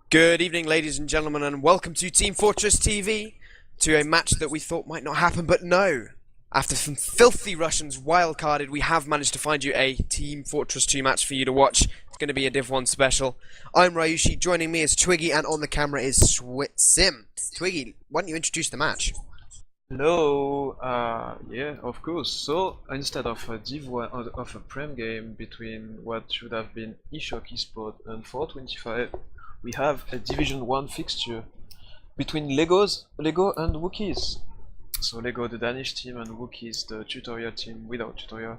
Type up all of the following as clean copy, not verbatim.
Good evening, ladies and gentlemen, and welcome to Team Fortress TV, to a match that we thought might not happen, but no. After some filthy Russians wildcarded, we have managed to find you a Team Fortress 2 match for you to watch. It's going to be a Div 1 special. I'm Ryushi, joining me is Twiggy, and on the camera is Sim. Twiggy, why don't you introduce the match? Hello, yeah, of course. So instead of a Div 1 of a Prem game between what should have been eShock eSport and 425, we have a Division 1 fixture between Lego and wookiez. So Lego the Danish team and wookiez the tutorial team without tutorial.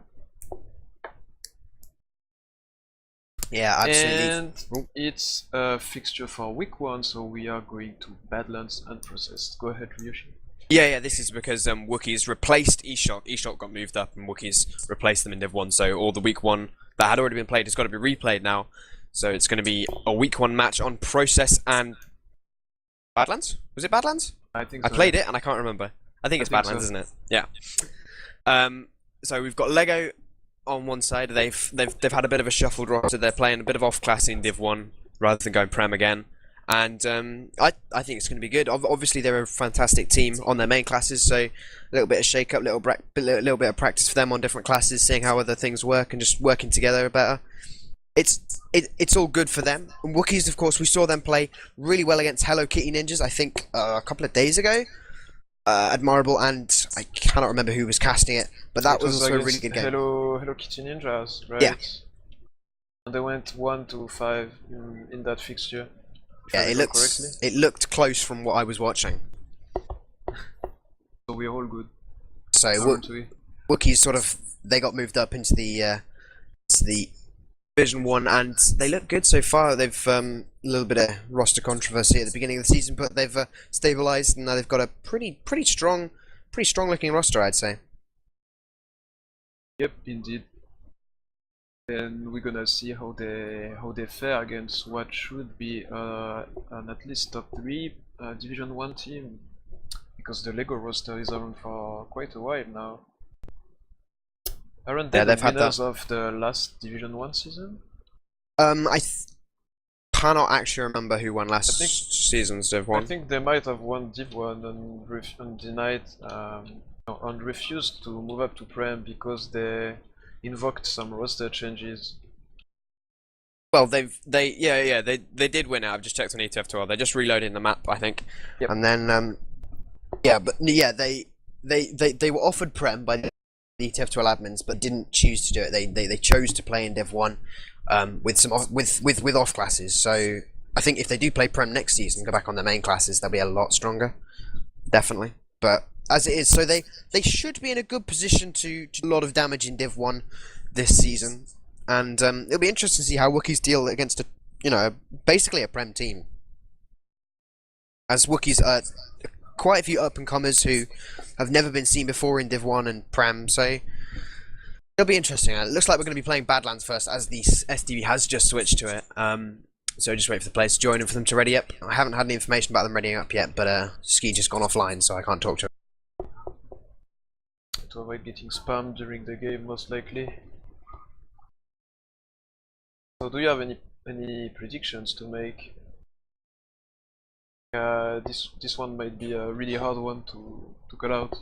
Yeah, absolutely. And it's a fixture for week 1, so we are going to Badlands and Process. Go ahead, Ryushi. Yeah, this is because wookiez replaced eShock. eShock got moved up and wookiez replaced them in Div 1, so all the week 1 that had already been played has got to be replayed now. So it's going to be a week 1 match on Process and Badlands? Was it Badlands? I think I so. played it and I can't remember. I think it's Badlands, isn't it? Yeah. So we've got Lego on one side. They've had a bit of a shuffled roster. They're playing a bit of off class in Div 1 rather than going Prem again. And I think it's going to be good. Obviously, they're a fantastic team on their main classes, so a little bit of shake-up, little bit of practice for them on different classes, seeing how other things work and just working together better. It's all good for them. And wookiez, of course, we saw them play really well against Hello Kitty Ninjas, I think a couple of days ago. Admirable, and I cannot remember who was casting it, but that was also a really good game. Hello Kitty Ninjas, right? Yeah. And they went 1-5 in that fixture. Yeah, it looked close from what I was watching. So we're all good. So wookiez sort of, they got moved up into the Division 1, and they look good so far. They've a little bit of roster controversy at the beginning of the season, but they've stabilized, and now they've got a pretty strong looking roster, I'd say. Yep, indeed. And we're gonna see how they fare against what should be an at least top 3 Division 1 team, because the Lego roster is around for quite a while now. Aren't they the winners of the last Division 1 season? I cannot actually remember who won last season's Div 1. I think they might have won Div 1 and denied and refused to move up to Prem because they invoked some roster changes. Well, they did win it. I've just checked on ETF2L. They're just reloading the map, I think. Yep. And then they were offered Prem by the ETF2L admins, but didn't choose to do it. They chose to play in Div 1 with off classes. So I think if they do play Prem next season, go back on their main classes, they'll be a lot stronger, definitely. But as it is, so they should be in a good position to do a lot of damage in Div 1 this season, and it'll be interesting to see how wookiez deal against basically a Prem team, as wookiez are quite a few up-and-comers who have never been seen before in Div 1 and Prem, so it'll be interesting. It looks like we're going to be playing Badlands first, as the SDV has just switched to it. So just wait for the players to join and for them to ready up. I haven't had any information about them readying up yet, but Ski just gone offline, so I can't talk to him. To avoid getting spammed during the game, most likely. So do you have any predictions to make? This one might be a really hard one to cut out.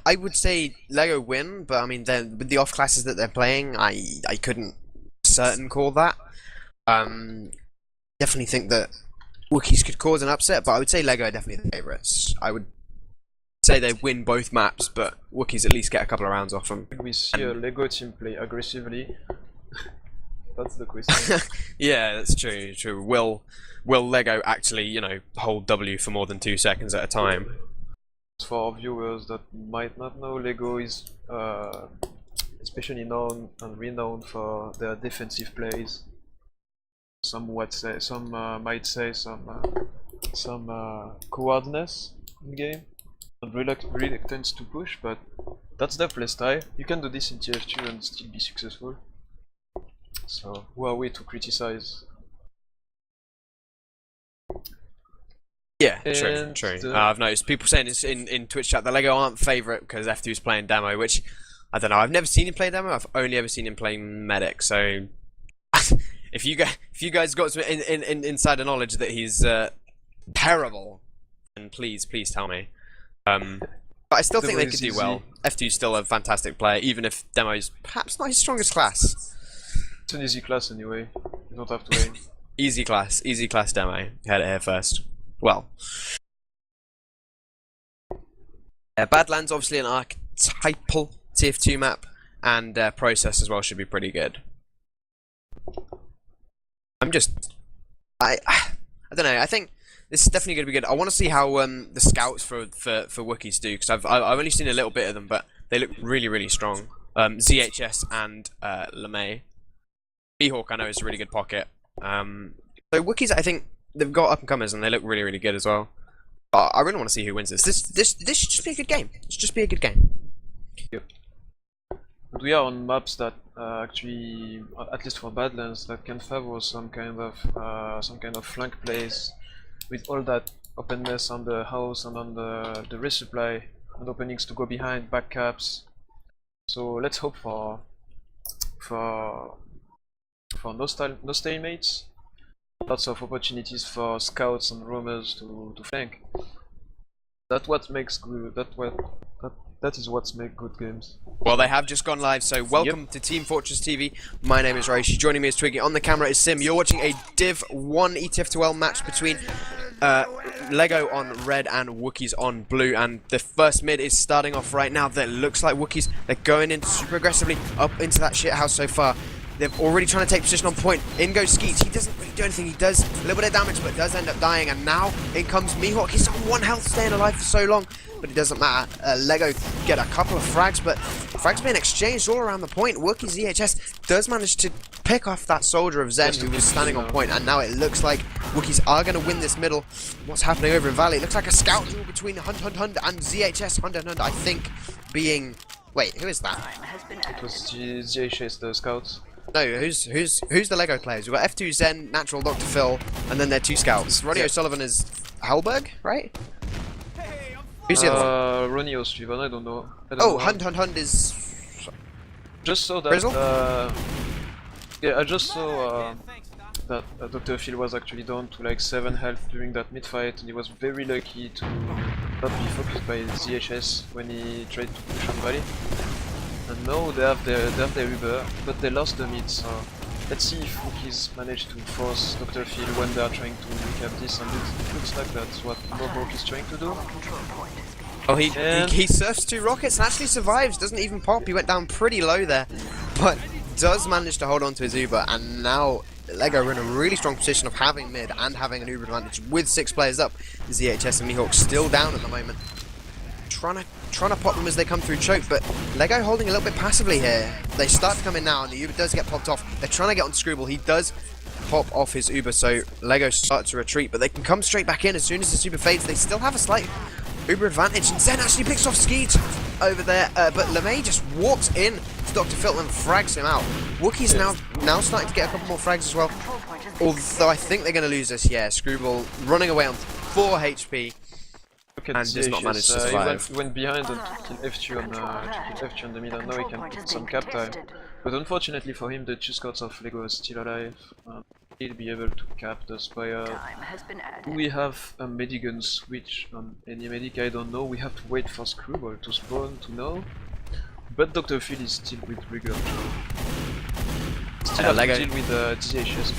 I would say Lego win, but I mean, with the off classes that they're playing, I couldn't certain call that. Definitely think that wookiez could cause an upset, but I would say Lego are definitely the favourites. I would say they win both maps, but wookiez at least get a couple of rounds off them. We see a Lego team play aggressively. That's the question. Yeah, that's true. Will Lego actually, hold W for more than 2 seconds at a time? For our viewers that might not know, Lego is especially known and renowned for their defensive plays. Some might say some cowardness in game and reluctance to push, but that's their playstyle. You can do this in TF2 and still be successful. So who are we to criticize? Yeah, true. I've noticed people saying this in Twitch chat that Lego aren't favourite because F2 is playing demo, which I don't know. I've never seen him play demo. I've only ever seen him playing medic. So if you guys got some insider knowledge that he's terrible, then please tell me. But I still think they could do well. F2's still a fantastic player, even if Demo's perhaps not his strongest class. It's an easy class anyway. You don't have to win. Easy class Demo. Heard it here first. Well, Badlands obviously an archetypal TF2 map, and Process as well should be pretty good. I don't know. I think this is definitely going to be good. I want to see how the scouts for wookiez do, because I've only seen a little bit of them, but they look really strong. ZHS and LeMay. Mihawk I know is a really good pocket. So wookiez, I think they've got up and comers and they look really good as well. But I really want to see who wins this. This should just be a good game. It should just be a good game. Yep. But we are on maps that actually, at least for Badlands, that can favor some kind of flank plays, with all that openness on the house and on the resupply and openings to go behind, back caps. So let's hope for no stalemates. Lots of opportunities for scouts and roamers to flank. That's what makes good. That is what makes good games. Well, they have just gone live, so welcome to teamfortress.tv. My name is Ryushi. Joining me is Twiggy. On the camera is Sim. You're watching a Div 1 ETF2L match between Lego on red and wookiez on blue, and the first mid is starting off right now. That looks like wookiez. They're going in super aggressively up into that shit house so far. They're already trying to take position on point. In goes Skeets. He doesn't really do anything. He does a little bit of damage, but does end up dying. And now in comes Mihawk. He's on 1 health, staying alive for so long, but it doesn't matter. Lego get a couple of frags, but frags being exchanged all around the point. wookiez ZHS does manage to pick off that soldier of Zen who was standing on point, and now it looks like wookiez are going to win this middle. What's happening over in Valley? It looks like a scout duel between Hunt and ZHS. Hunt, I think, being... Wait, who is that? It was ZHS, the scouts. No, who's the Lego players? We've got F2 Zen, Natural, Dr. Phil, and then their 2 scouts. Ronnie O'Sullivan is Halberg, right? Who's the other one? Ronnie O'Sullivan, I don't know. Hunt is... Just saw that, yeah, I just saw that Dr. Phil was actually down to like 7 health during that mid-fight, and he was very lucky to not be focused by ZHS when he tried to push on Valley. And now they have their Uber, but they lost the mid, so let's see if wookiez manage to force Dr. Phil when they are trying to recap this, and it looks like that's what Mobok is trying to do. Oh, he surfs 2 rockets and actually survives, doesn't even pop. He went down pretty low there, but does manage to hold on to his Uber, and now Lego are in a really strong position of having mid and having an Uber advantage with 6 players up. ZHS and Mihawk still down at the moment. Trying to pop them as they come through choke, but Lego holding a little bit passively here. They start to come in now, and the Uber does get popped off. They're trying to get on Screwball. He does pop off his Uber, so Lego start to retreat, but they can come straight back in as soon as the Uber fades. They still have a slight Uber advantage, and Zen actually picks off Skeet over there, but LeMay just walks in to Dr. Phil and frags him out. wookiez now starting to get a couple more frags as well, although I think they're going to lose this. Yeah, Screwball running away on 4 HP. And does not manage to survive. He went behind and kill F2 on the mid, and now he can put some cap time. But unfortunately for him, the 2 scouts of Lego are still alive. He'll be able to cap the Spire. Do we have a Medigun switch on any medic? I don't know. We have to wait for Screwball to spawn to know. But Dr. Phil is still with regular. Still have to deal with ZHS.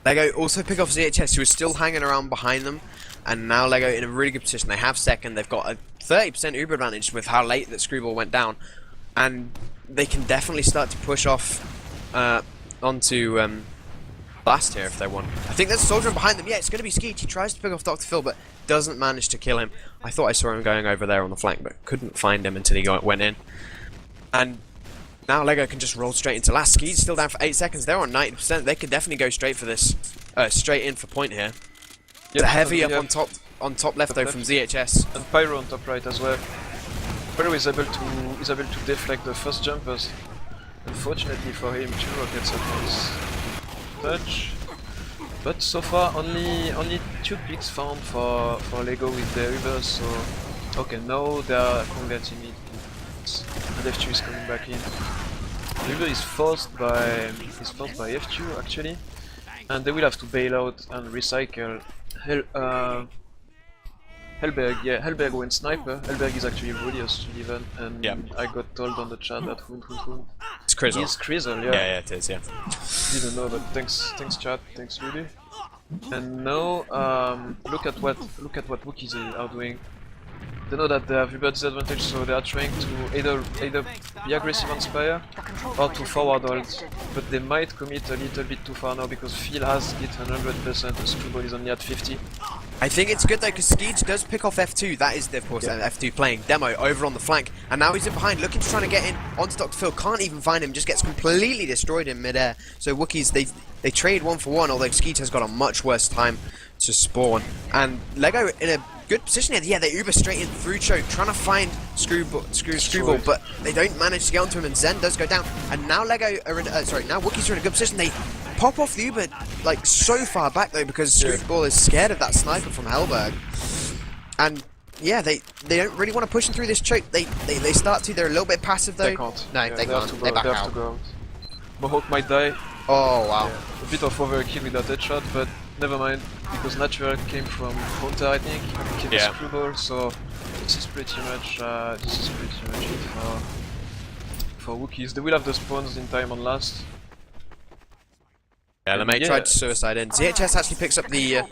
Lego also pick off ZHS, who is still hanging around behind them. And now Lego in a really good position. They have second. They've got a 30% Uber advantage with how late that Screwball went down, and they can definitely start to push off onto Blast here if they want. I think there's a soldier behind them. Yeah, it's going to be Skeet. He tries to pick off Dr. Phil, but doesn't manage to kill him. I thought I saw him going over there on the flank, but couldn't find him until he went in. And now Lego can just roll straight into last. Skeet's still down for 8 seconds. They're on 90%. They could definitely go straight for this, straight in for point here. Yep, the heavy up on top left though from ZHS. And Pyro on top right as well. Pyro is able to deflect the first jumpers. Unfortunately for him, 2 rockets at once. Touch. But so far only 2 picks found for Lego with their Ubers, so okay, now they are converting it. And F2 is coming back in. Uber is forced by F2 actually, and they will have to bail out and recycle. Hellberg, yeah, Hellberg went sniper. Hellberg is actually Rodius even, and I got told on the chat that It's Crizzle. He's Crizzle, yeah. Yeah, it is, yeah. Didn't know, but thanks chat, thanks Rudy. And now, look at what wookiez are doing. They know that they have Uber disadvantage, so they are trying to either be aggressive on Spire or to forward hold. But they might commit a little bit too far now because Phil has it 100%, the Screwball is only at 50. I think it's good though because Skeege does pick off F2, that is of course F2 playing Demo over on the flank, and now he's in behind looking to try to get in onto Dr. Phil, can't even find him, just gets completely destroyed in midair. So wookiez, they trade 1 for 1, although Skeege has got a much worse time to spawn. And Lego in a good position here, yeah, they Uber straight in through choke, trying to find Screwball, but they don't manage to get onto him, and Zen does go down. And now now wookiez are in a good position. They pop off the Uber like so far back though because Screwball is scared of that sniper from Hellberg. And yeah, they don't really want to push him through this choke. They start to. They're a little bit passive though. They can't. No, yeah, they can't. They back out. To go out. Mohawk might die. Oh wow. Yeah, a bit of overkill with that headshot, but never mind, because Natural came from Hunter, I think, and killed the Screwball, so this is pretty much it for wookiez. They will have the spawns in time on last. Yeah, LeMay tried to suicide in. ZHS actually picks up the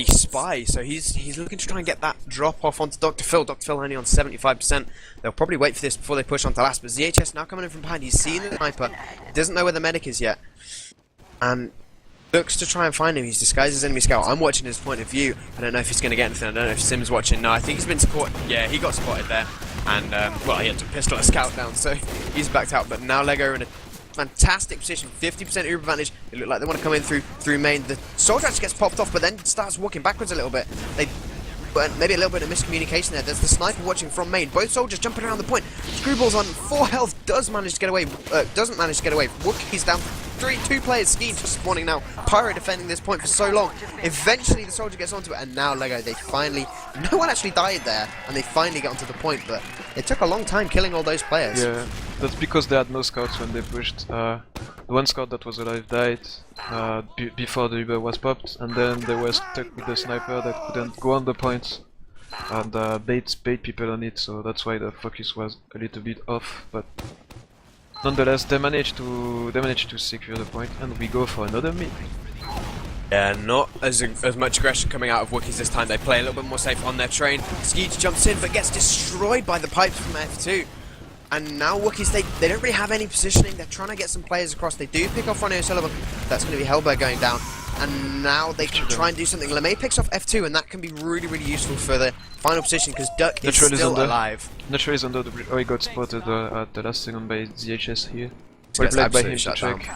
spy, so he's looking to try and get that drop off onto Dr. Phil. Dr. Phil only on 75%. They'll probably wait for this before they push onto last, but ZHS now coming in from behind. He's seen the sniper, doesn't know where the medic is yet, and looks to try and find him. He's disguised as enemy scout. I'm watching his point of view. I don't know if he's going to get anything. I don't know if Sim's watching. No, I think he's been spotted. Yeah, he got spotted there, and well, he had to pistol a scout down, so he's backed out. But now Lego are in a fantastic position, 50% Uber advantage. They look like they want to come in through main. The soldier actually gets popped off, but then starts walking backwards a little bit. But maybe a little bit of miscommunication there. There's the sniper watching from main. Both soldiers jumping around the point. Screwball's on 4 health, doesn't manage to get away. wookiez down 2 players. Skeege just spawning now. Pyro defending this point for so long. Eventually the soldier gets onto it, and now Lego, they finally, no one actually died there, and they finally get onto the point, but it took a long time killing all those players. Yeah, that's because they had no scouts when they pushed. The one scout that was alive died before the Uber was popped, and then they were stuck with the sniper that couldn't go on the points and bait people on it, so that's why the focus was a little bit off. But nonetheless, they managed to secure the point, and we go for another mid. Yeah, not as much aggression coming out of wookiez this time. They play a little bit more safe on their train. Skeege jumps in, but gets destroyed by the pipes from F2. And now wookiez, they don't really have any positioning. They're trying to get some players across. They do pick off Ronnie O'Sullivan. That's going to be Hellberg going down. And now they can try and do something. LeMay picks off F2, and that can be really, really useful for the final position because Duck is still alive. Natural is under the bridge. Oh, he got spotted at the last second by ZHS here. Well played by him to check.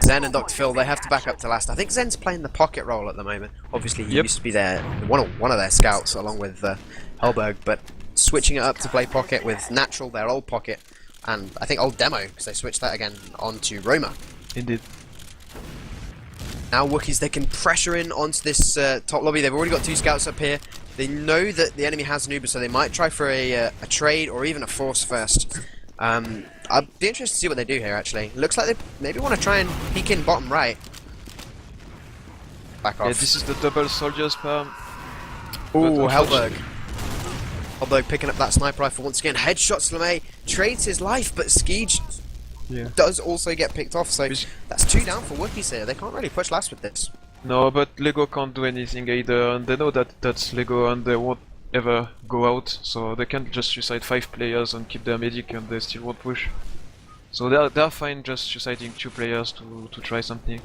Zen and Dr. Phil, they have to back up to last. I think Zen's playing the pocket role at the moment. Obviously, he used to be one of their scouts along with Hellberg, but switching it up to play pocket with Natural, their old pocket, and I think old Demo, because they switched that again onto Roma. Indeed. Now wookiez, they can pressure in onto this top lobby. They've already got 2 scouts up here. They know that the enemy has an Uber, so they might try for a trade or even a force first. I'd be interested to see what they do here, actually. Looks like they maybe want to try and peek in bottom right. Back off. Yeah, this is the double soldier spam. Ooh, Hellberg. Hellberg picking up that sniper rifle once again. Headshots LeMay, trades his life, but Skeege does also get picked off, so that's 2 down for wookiez here. They can't really push last with this. No, but Lego can't do anything either, and they know that that's Lego, and they won't ever go out, so they can't just suicide 5 players and keep their medic, and they still won't push. So they're fine just suiciding 2 players to try something.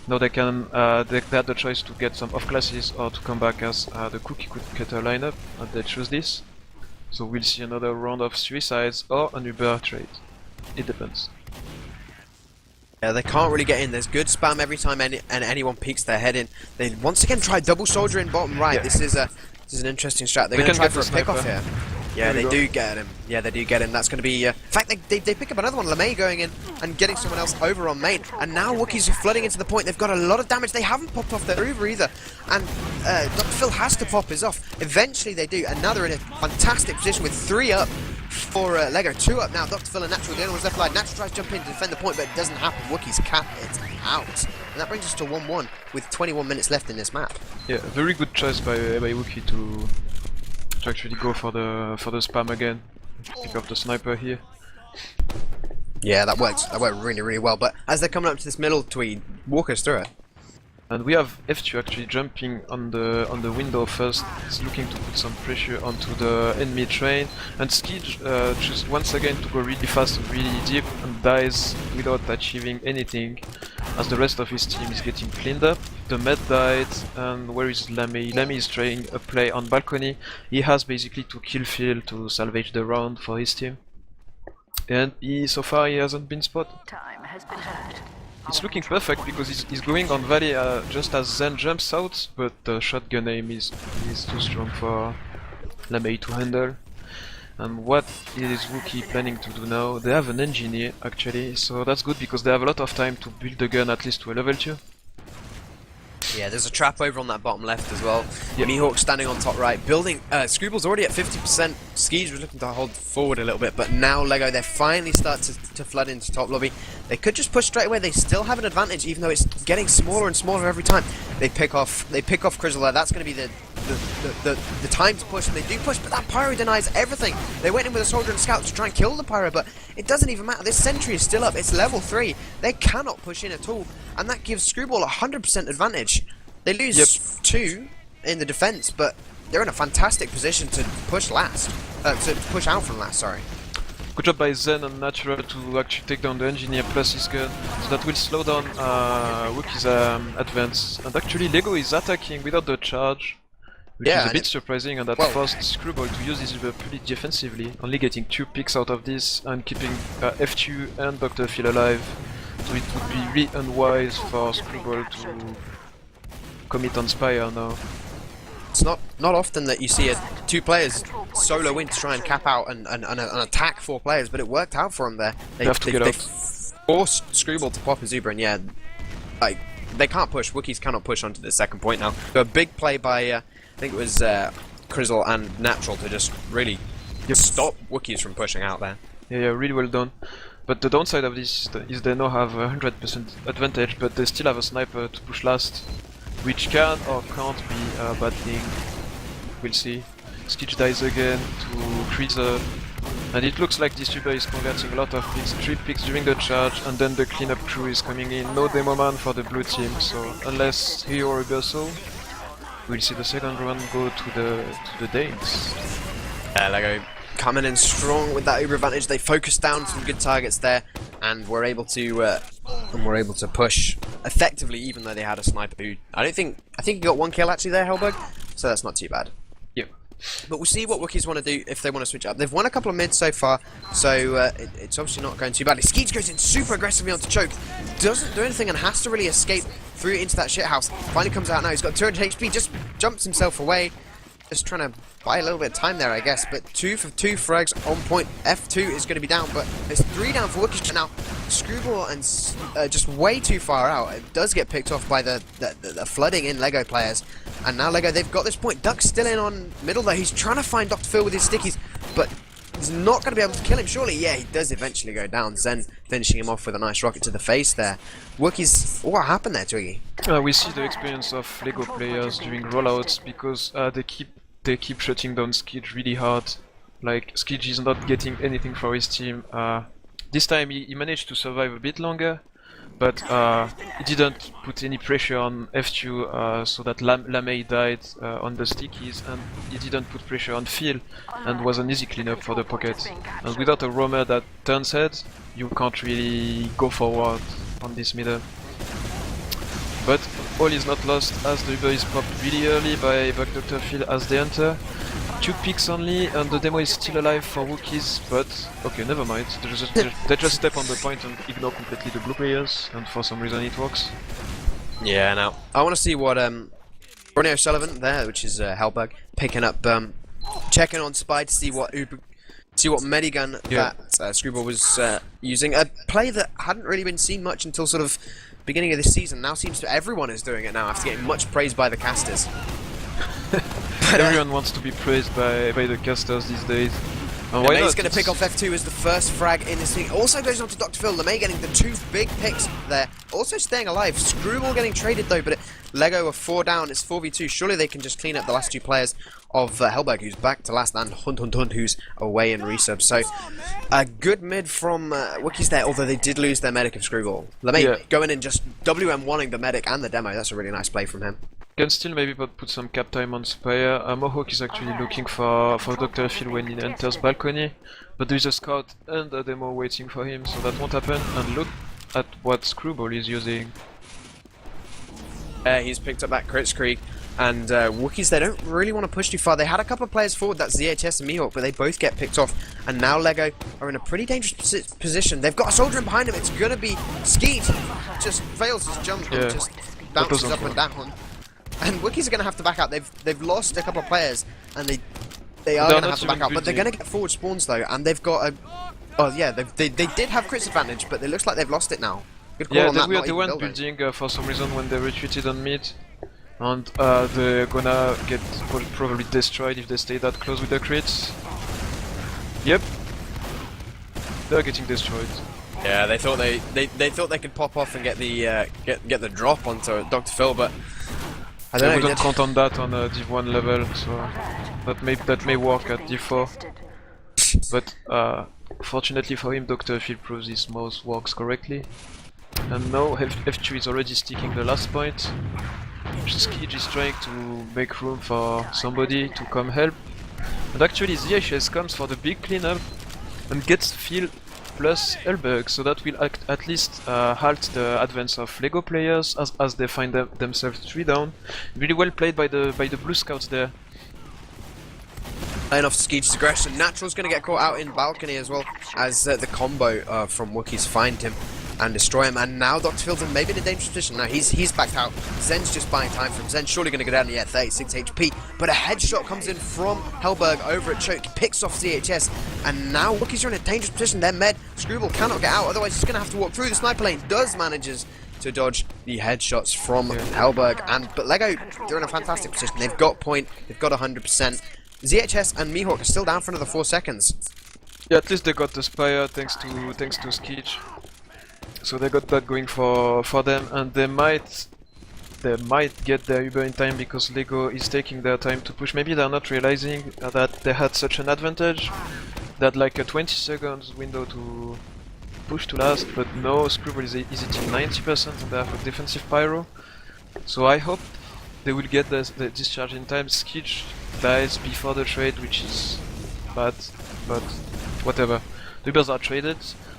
Now they can they have the choice to get some off classes or to come back as the cookie cutter lineup, and they choose this. So we'll see another round of suicides or an Uber trade. It depends. Yeah, they can't really get in. There's good spam every time anyone peeks their head in. They once again try double soldier in bottom right. Yeah. This is an interesting strat. They're going to try for a pick off here. Yeah, they do get him. Yeah, they do get him. That's going to be... in fact, they pick up another one. LeMay going in and getting someone else over on main. And now wookiez are flooding into the point. They've got a lot of damage. They haven't popped off their Uber either. And Dr. Phil has to pop his off. Eventually they do. And now they're in a fantastic position with 3 up. for Lego. 2 up now. Dr. Phil and Natural, the only ones left alive. Natural tries to jump in to defend the point, but it doesn't happen. wookiez cap it out. And that brings us to 1-1 with 21 minutes left in this map. Yeah, very good choice by Wookie to actually go for the spam again. Pick up the sniper here. Yeah, that worked really, really well. But as they're coming up to this middle, Twiggy, walk us through it. And we have F2 actually jumping on the window first. He's looking to put some pressure onto the enemy train. And Skij just once again to go really fast and really deep and dies without achieving anything. As the rest of his team is getting cleaned up. The med died, and where is Lemmy? Lemmy is trying a play on balcony. He has basically to kill Phil to salvage the round for his team. And so far he hasn't been spotted. Time has been hurt. It's looking perfect because he's going on Valley just as Zen jumps out, but the shotgun aim is too strong for Lemay to handle. And what is Wookie planning to do now? They have an engineer actually, so that's good because they have a lot of time to build the gun at least to a level 2. Yeah, there's a trap over on that bottom left as well. Yep. Mihawk standing on top right, building. Scrubble's already at 50%. Skij was looking to hold forward a little bit, but now Lego, they finally start to flood into top lobby. They could just push straight away. They still have an advantage, even though it's getting smaller and smaller every time. They pick off Crizzle there. That's going to be the time to push, and they do push, but that pyro denies everything. They went in with a soldier and scout to try and kill the pyro, but it doesn't even matter. This sentry is still up. It's level 3. They cannot push in at all, and that gives Screwball 100% advantage. They lose 2 in the defense, but they're in a fantastic position to push last. To push out from last, sorry. Good job by Zen and Natural to actually take down the engineer plus his gun, so that will slow down Wookie's advance. And actually Lego is attacking without the charge, which is a bit surprising, and that forced Screwball to use his river pretty defensively, only getting 2 picks out of this and keeping F2 and Dr. Phil alive. So it would be really unwise for Screwball to commit on Spire now. It's not often that you see 2 players solo win to try and cap out and attack 4 players, but it worked out for them there. They forced Screwball to pop a Zubra, and yeah, like, they can't push. Wookiez cannot push onto the second point now. So a big play by, I think it was Crizzle and Natural to just really stop Wookiez from pushing out there. Yeah, really well done. But the downside of this is they now have 100% advantage, but they still have a sniper to push last, which can or can't be a bad thing. We'll see. Skij dies again to Creaser, and it looks like this Uber is converting a lot of picks, 3 picks during the charge, and then the cleanup crew is coming in. No demo man for the blue team, so unless he or Reversal, we'll see the second round go to the Danes. Lego coming in strong with that Uber advantage. They focused down some good targets there, and were able to push effectively, even though they had a sniper who I think he got 1 kill actually there, Hellberg, so that's not too bad. Yep. But we'll see what Wookiees want to do if they want to switch up. They've won a couple of mids so far, so it's obviously not going too badly. Skij goes in super aggressively onto Choke, doesn't do anything and has to really escape through into that shithouse. Finally comes out now, he's got 200 HP, just jumps himself away. Just trying to buy a little bit of time there, I guess. But 2 for 2 frags on point. F2 is going to be down, but there's 3 down for Wookiez now. Screwball and just way too far out. It does get picked off by the flooding in Lego players. And now Lego, they've got this point. Duck's still in on middle though. He's trying to find Dr. Phil with his stickies, but he's not going to be able to kill him, surely. Yeah, he does eventually go down. Zen finishing him off with a nice rocket to the face there. Wookiees, what happened there, Twiggy? We see the experience of Lego players during rollouts because they keep shutting down Skij really hard. Like, Skij is not getting anything for his team. This time he managed to survive a bit longer, but he didn't put any pressure on F2 so that Lamey died on the stickies, and he didn't put pressure on Phil and was an easy cleanup for the pocket. And without a roamer that turns heads, you can't really go forward on this middle. But all is not lost as the Uber is popped really early by Dr. Phil as they enter. 2 picks only, and the demo is still alive for Wookiez, but okay, never mind. They just step on the point and ignore completely the blue players, and for some reason it works. Yeah, now I want to see what Ronnie O'Sullivan there, which is Hellberg, picking up, checking on Spy to see what medigun that Screwball was using. A play that hadn't really been seen much until sort of beginning of this season. Now seems to everyone is doing it now after getting much praise by the casters. Everyone wants to be praised by the casters these days. And why LeMay's not? going to pick off F2 as the first frag in this thing. Also goes on to Dr. Phil. LeMay getting the 2 big picks there. Also staying alive. Screwball getting traded though, but Lego are 4 down. It's 4v2. Surely they can just clean up the last 2 players of Hellberg, who's back to last, and Hunt, who's away in resub. So a good mid from wookiez there, although they did lose their medic of Screwball. LeMay going in just WM1ing the medic and the demo. That's a really nice play from him. Can still maybe put some cap time on Spire. Mohawk is actually looking for Dr. Phil when he enters balcony, but there is a scout and a demo waiting for him, so that won't happen. And look at what Screwball is using. He's picked up that crit scree, and wookiez, they don't really want to push too far. They had a couple of players forward, that's ZHS and Mihawk, but they both get picked off, and now Lego are in a pretty dangerous position. They've got a soldier in behind him. It's gonna be Skeet, just fails his jump and just bounces up and down. And wookiez are going to have to back out. They've lost a couple of players, and they are going to have to back out. But they're going to get forward spawns though, and they've got a. Oh yeah, they did have crits advantage, but it looks like they've lost it now. Good call on that. Yeah, they weren't building for some reason when they retreated on mid, and they're gonna get probably destroyed if they stay that close with the crits. Yep, they're getting destroyed. Yeah, they thought they thought they could pop off and get the drop onto Dr. Phil, but. I wouldn't count on that on a Div 1 level, so that may work at Div 4. But fortunately for him, Dr. Phil proves his mouse works correctly. And now F2 is already sticking the last point. Skij is trying to make room for somebody to come help. And actually ZHS comes for the big cleanup and gets Phil plus Hellberg, so that will at least halt the advance of Lego players as they find themselves 3 down. Really well played by the blue scouts there. Laying off Skeej's aggression. Natural's going to get caught out in balcony as well as the combo from wookiez find him and destroy him. And now Dr. Phil's maybe in a dangerous position. Now he's backed out. Zen's just buying time for him. Zen's surely going to go down to 36 HP. But a headshot comes in from Hellberg over at Choke. He picks off ZHS. And now wookiez are in a dangerous position. Their med, Screwball cannot get out. Otherwise he's going to have to walk through. The sniper lane manages to dodge the headshots from Hellberg. But Lego, they're in a fantastic position. They've got point. They've got 100%. ZHS and Mihawk are still down for another 4 seconds. Yeah, at least they got the Spire thanks to Skij. So they got that going for them, and they might get their Uber in time because Lego is taking their time to push. Maybe they're not realizing that they had such an advantage. They had like a 20 seconds window to push to last, but no, Screwball is hitting 90% and they have a defensive pyro. So I hope they will get the discharge in time. Skij dies before the trade, which is bad, but whatever. The Ubers are traded.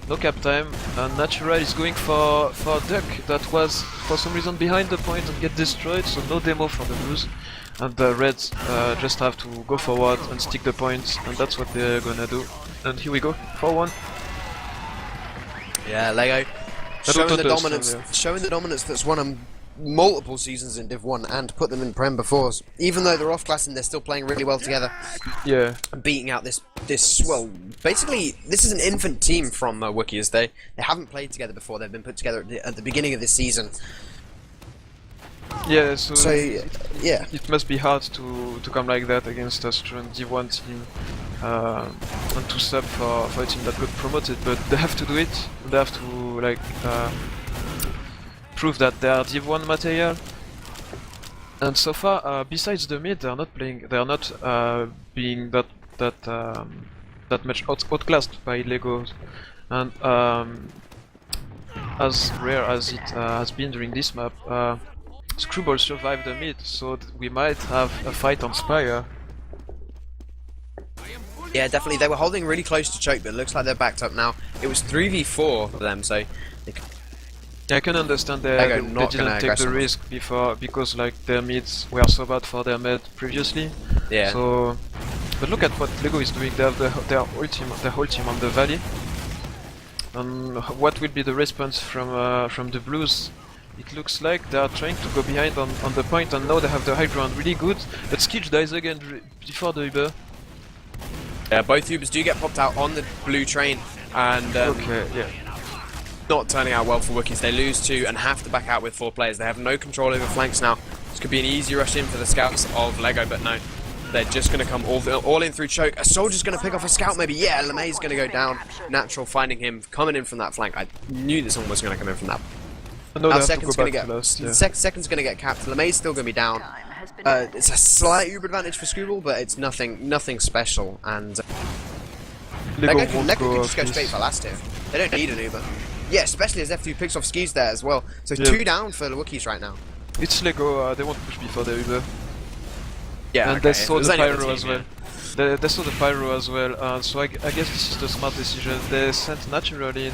No cap time, and Natural is going for Duck that was for some reason behind the point and get destroyed, so no demo for the Blues. And the Reds just have to go forward and stick the points, and that's what they're gonna do. And here we go, 4-1. Yeah, Lego showing the dominance that's won them multiple seasons in Div 1 and put them in Prem before. Even though they're off class and they're still playing really well together. Yeah. And beating out this well, basically this is an infant team from wookiez. They haven't played together before. They've been put together at the beginning of this season. Yeah, so yeah, it must be hard to come like that against a strong Div 1 team and to sub for a team that got promoted, but they have to do it. They have to like prove that they are Div 1 material. And so far, besides the mid, they are not playing. They are not being that much outclassed by Legos. And as rare as it has been during this map, Screwball survived the mid, so we might have a fight on Spire. Yeah, definitely. They were holding really close to Choke, but it looks like they're backed up now. It was 3v4 for them, so. Yeah, I can understand they didn't take the risk before because like their mids were so bad for their med previously. Yeah. So, but look at what Lego is doing. They have their whole team on the valley. And what will be the response from the Blues? It looks like they are trying to go behind on the point, and now they have the high ground really good. But Skij dies again before the Uber. Yeah, both Ubers do get popped out on the blue train, and okay, yeah. Not turning out well for wookiez. They lose 2 and have to back out with 4 players. They have no control over flanks now. This could be an easy rush in for the scouts of Lego, but no. They're just going to come all in through choke. A soldier's going to pick off a scout maybe. Yeah, LeMay's going to go down. Natural finding him, coming in from that flank. I knew that someone was going to come in from that. Now second's going to get second's going to get capped. LeMay's still going to be down. It's a slight uber advantage for Screwball, but it's nothing special. And Lego can just go straight for last here. They don't need an uber. Yeah, especially as F2 picks off skis there as well. So 2 down for the Wookiees right now. It's Lego. They won't push before the uber. Yeah, and they saw the pyro as well. They saw the pyro as well, so I guess this is the smart decision. They sent naturally in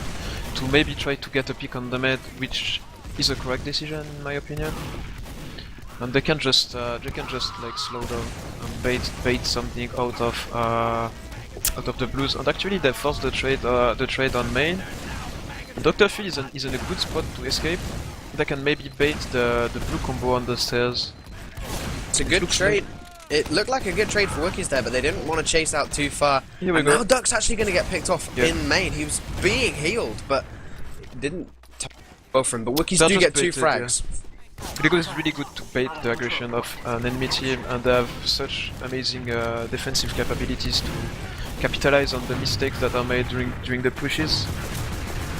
to maybe try to get a pick on the med, which is a correct decision in my opinion. And they can just like slow down and bait something out of the blues. And actually they forced the trade on main. Dr. Phil is in a good spot to escape. They can maybe bait the blue combo on the stairs. It's a good trade. It looked like a good trade for Wookiees there, but they didn't want to chase out too far. Here we go. Now Duck's actually going to get picked off in main. He was being healed, but didn't go for him. But Wookiees do get 2 frags. Lego is really good to bait the aggression of an enemy team, and they have such amazing defensive capabilities to capitalize on the mistakes that are made during the pushes.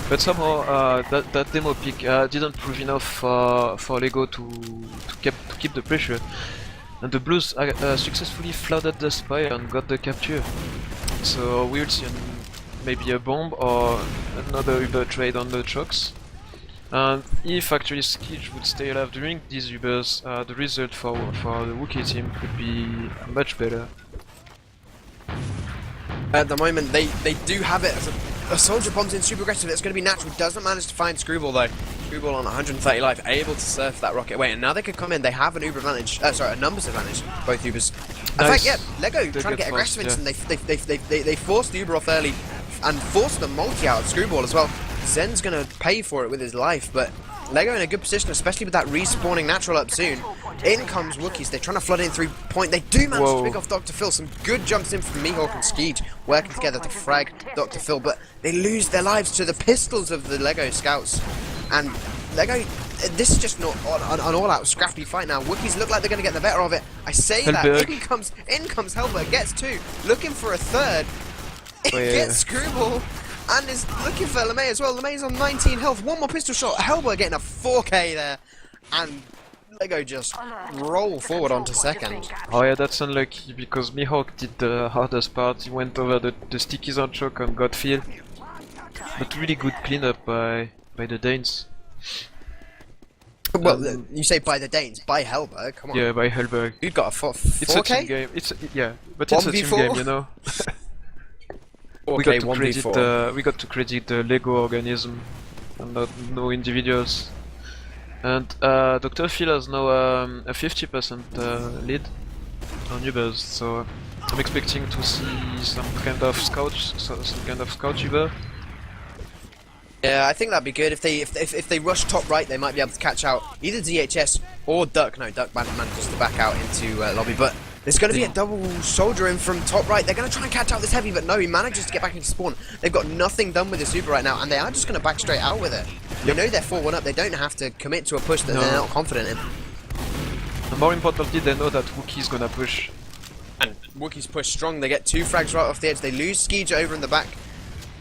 But somehow that demo pick didn't prove enough for Lego to keep the pressure. And the Blues successfully flooded the spire and got the capture. So we will see maybe a bomb or another Uber trade on the trucks. And if actually Skidge would stay alive during these Ubers, the result for the Wookiee team could be much better. At the moment, they do have it as a soldier bombs in super aggressive. It's going to be natural. Doesn't manage to find Screwball though. Screwball on 130 life, able to surf that rocket away. And now they could come in. They have an Uber advantage. Sorry, a numbers advantage. Both Ubers. In fact, yeah, Lego trying to get aggressive into them. They forced the Uber off early and forced the multi out of Screwball as well. Zen's going to pay for it with his life, but Lego in a good position, especially with that respawning natural up soon. In comes Wookiees. They're trying to flood in through point. They do manage to pick off Dr. Phil. Some good jumps in from Mihawk and Skeej working together to frag Dr. Phil, but they lose their lives to the pistols of the Lego scouts. And Lego, this is just not an all-out scrappy fight now. Wookiees look like they're going to get the better of it. I say that. In comes Hellberg, gets 2, looking for a third. Gets Screwball. And is looking for LeMay as well. LeMay's on 19 health. One more pistol shot. Hellberg getting a 4k there. And Lego just roll forward onto second. Oh yeah, that's unlucky because Mihawk did the hardest part. He went over the stickies on choke and got Phil. But really good cleanup by the Danes. Well, you say by the Danes, by Hellberg, come on. Yeah, by Hellberg. You've got a 4k? It's a team game. But it's a team game, you know. We got to credit the Lego organism and not no individuals. And Dr. Phil has now a 50% lead on Ubers, so I'm expecting to see some kind of scout Uber. Yeah, I think that'd be good. If they rush top right, they might be able to catch out either DHS or Duck. No, Duck manages to back out into lobby, but there's going to be a double soldier in from top right. They're going to try and catch out this heavy, but no, he manages to get back into spawn. They've got nothing done with this Uber right now, and they are just going to back straight out with it. They know they're 4-1 up. They don't have to commit to a push that they're not confident in. And more importantly, they know that Wookiee's going to push. And Wookiees push strong. They get 2 frags right off the edge. They lose Skeej over in the back.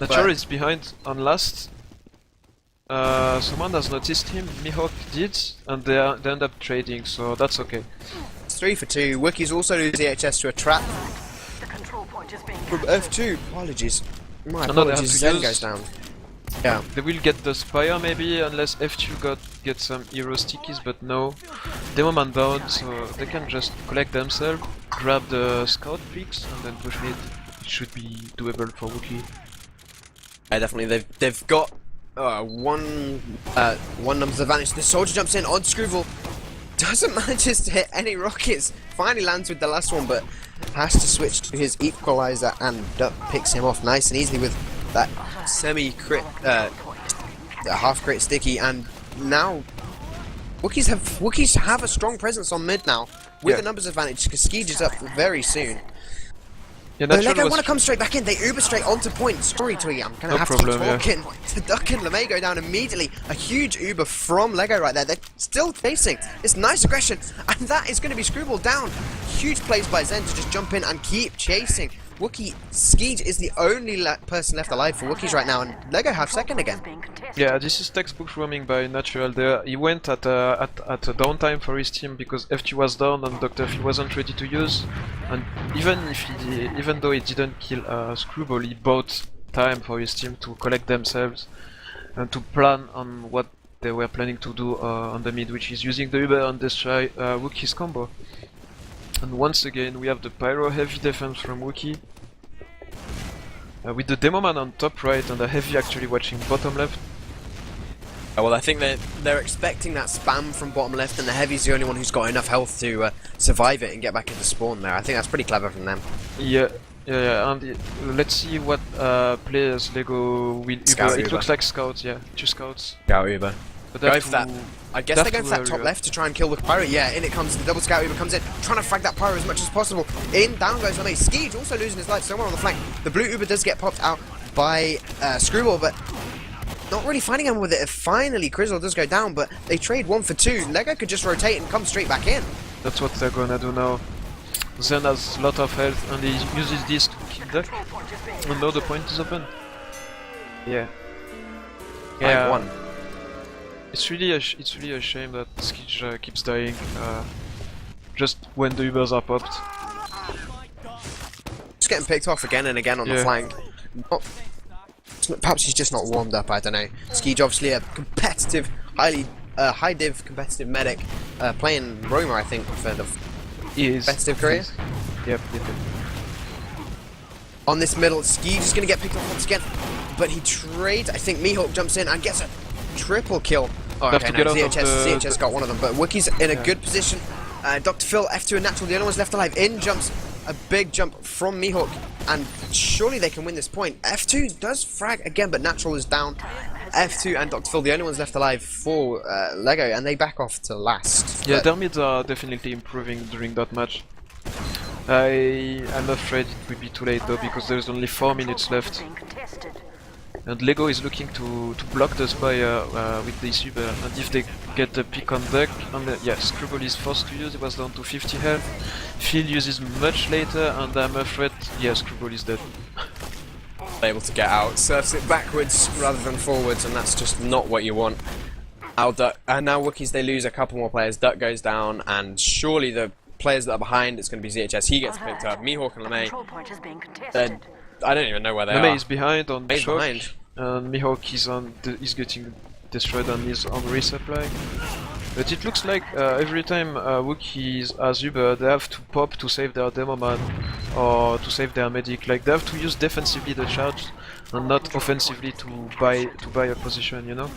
Nature is behind on last. Someone has noticed him, Mihawk did, and they end up trading, so that's okay. 3 for 2. Wookiees also lose EHS to a trap from F2. Apologies. My apologies. Zen goes down. Yeah. They will get the Spire maybe, unless F2 get some hero stickies, but no. Demo man down, so they can just collect themselves, grab the scout picks, and then push mid. It should be doable for Wookiee. Yeah, definitely. They've got one numbers advantage. The soldier jumps in on Screwball. Doesn't manage to hit any rockets. Finally lands with the last one, but has to switch to his equalizer, and Duck picks him off nice and easily with that semi-crit, half-crit sticky. And now Wookiees have a strong presence on mid now with the numbers advantage because Skeej is up very soon. Yeah, So Natural Lego was want to come straight back in. They Uber straight onto point. Sorry, Twiggy, I'm going to No have problem, to yeah. keep talking. To Duck and LeMay go down immediately. A huge Uber from Lego right there. They're still chasing. It's nice aggression. And that is going to be Screwball down. Huge plays by Zen to just jump in and keep chasing. Wookie, Skeej is the only person left alive for Wookiees right now. And Lego have second again. Yeah, this is textbook roaming by Natural there. He went at a downtime for his team because F2 was down and Dr. Phil wasn't ready to use. And even though he didn't kill Screwball, he bought time for his team to collect themselves and to plan on what they were planning to do on the mid, which is using the Uber and destroy Wookie's combo. And once again, we have the Pyro heavy defense from Wookie. With the Demoman on top right and the heavy actually watching bottom left. Well, I think they're expecting that spam from bottom left, and the heavy's the only one who's got enough health to survive it and get back into spawn there. I think that's pretty clever from them. Yeah, and let's see what players Lego will Uber. It looks like scouts, yeah, 2 scouts. Scout Uber. But Go for that. I guess they're going for that top Uber. left to try and kill the Pyro. Yeah, in it comes. The double Scout Uber comes in, trying to frag that Pyro as much as possible. In, down goes LeMay. Skeej also losing his life somewhere on the flank. The blue Uber does get popped out by Screwball, but not really finding him with it. Finally, Crizzle does go down, but they trade 1 for 2. Lego could just rotate and come straight back in. That's what they're gonna do now. Zen has a lot of health and he uses this to kill Duck. And now the point is open. Yeah. Yeah. 1. It's really a shame that Skeej keeps dying just when the Ubers are popped. Just getting picked off again and again on the flank. Perhaps he's just not warmed up, I don't know. Skeej obviously a competitive, high div competitive medic, playing Roma I think for the competitive career. Yep. On this middle, Skeej is going to get picked off once again, but he trades. I think Mihawk jumps in and gets a triple kill. Oh, okay, no, ZHS got one of them, but Wookie's in a good position. Dr. Phil, F2 and Natural, the only ones left alive. In jumps a big jump from Mihawk, and surely they can win this point. F2 does frag again, but Natural is down. F2 and Dr. Phil, the only ones left alive for Lego, and they back off to last. Yeah, their mids are definitely improving during that match. I'm afraid it will be too late though, because there's only 4 minutes left. And Lego is looking to block the spy with this Uber, and if they get the pick on Duck, yeah, Screwball is forced to use, it was down to 50 health. Phil uses much later, and I'm afraid, yeah, Screwball is dead. Able to get out, surfs it backwards rather than forwards, and that's just not what you want. Now Wookiees, they lose a couple more players, Duck goes down, and surely the players that are behind, it's going to be ZHS, he gets picked up, Mihawk and LeMay. I don't even know where they are. LeMay is behind on shock, behind. and Mihawk is getting destroyed and is on resupply. But it looks like every time Wookiees has Uber, they have to pop to save their demo man or to save their medic. Like they have to use defensively the charge and not offensively to buy a position, you know.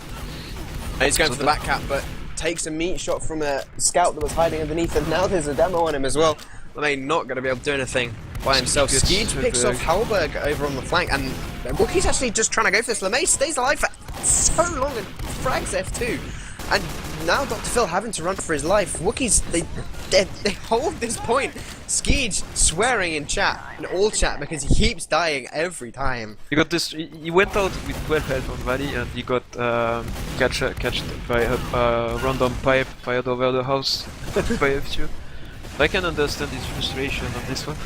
And he's going for the back cap, but takes a meat shot from a scout that was hiding underneath, and now there's a demo on him as well. LeMay not going to be able to do anything by himself. Skeej picks off Halberg over on the flank, and Wookie's actually just trying to go for this. LeMay stays alive for so long and frags F2. And now Dr. Phil having to run for his life. Wookiees, they hold this point. Skeej swearing in chat, in all chat, because he keeps dying every time. He got this. He went out with 12 health on Valley, and he got catched by a random pipe fired over the house by F2. I can understand his frustration on this one.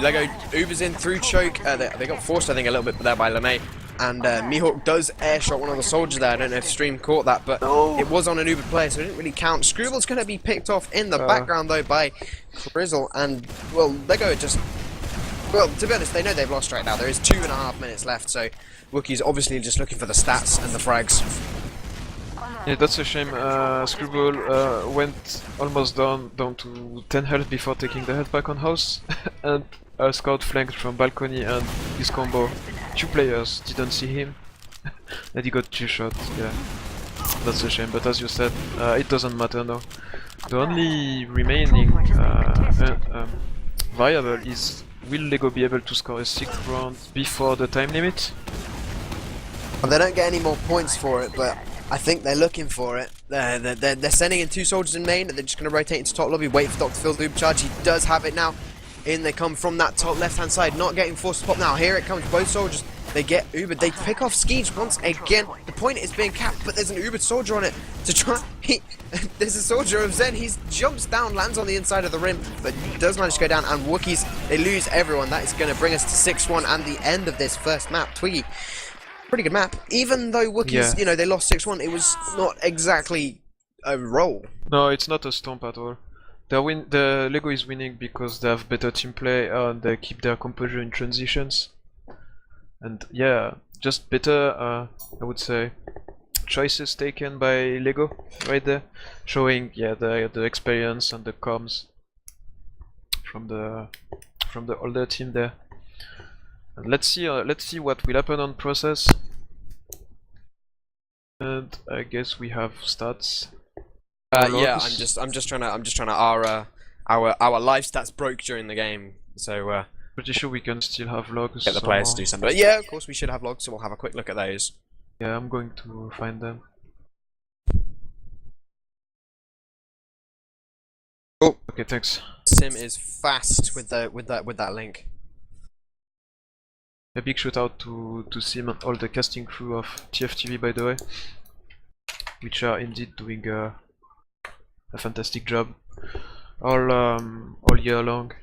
Lego Ubers in through choke. They got forced, I think, a little bit there by LeMay. And Mihawk does airshot one of the soldiers there. I don't know if Stream caught that, but it was on an Uber player, so it didn't really count. Screwball's going to be picked off in the background, though, by Crizzle. And, well, Lego just... Well, to be honest, they know they've lost right now. There is 2.5 minutes left, so Wookie's obviously just looking for the stats and the frags. Yeah, that's a shame. Screwball went almost down to 10 health before taking the health back on house, and a scout flanked from balcony, and his combo. 2 players didn't see him, and he got 2 shots. Yeah, that's a shame. But as you said, it doesn't matter now. The only remaining variable is: will Lego be able to score a 6th round before the time limit? Well, they don't get any more points for it, but I think they're looking for it. They're sending in 2 soldiers in main, and they're just going to rotate into top lobby, wait for Dr. Phil to charge. He does have it now. In they come from that top left-hand side, not getting forced to pop now. Here it comes, both soldiers. They get Ubered. They pick off Skeeves once again. The point is being capped, but there's an Ubered soldier on it to try. There's a soldier of Zen. He jumps down, lands on the inside of the rim, but does manage to go down. And Wookiees, they lose everyone. That is going to bring us to 6-1 and the end of this first map. Twiggy, pretty good map. Even though Wookiees, you know, they lost 6-1, it was not exactly a roll. No, it's not a stomp at all. The Lego is winning because they have better team play and they keep their composure in transitions. And yeah, just better, I would say, choices taken by Lego right there, showing the experience and the comms from the older team there. And let's see what will happen on process. And I guess we have stats. Yeah, I'm just trying to our live stats broke during the game, so pretty sure we can still have logs. Get the players to do something. But yeah, of course we should have logs, so we'll have a quick look at those. Yeah, I'm going to find them. Oh, okay, thanks. Sim is fast with that link. A big shout out to Sim and all the casting crew of TFTV, by the way, which are indeed doing a fantastic job all year long.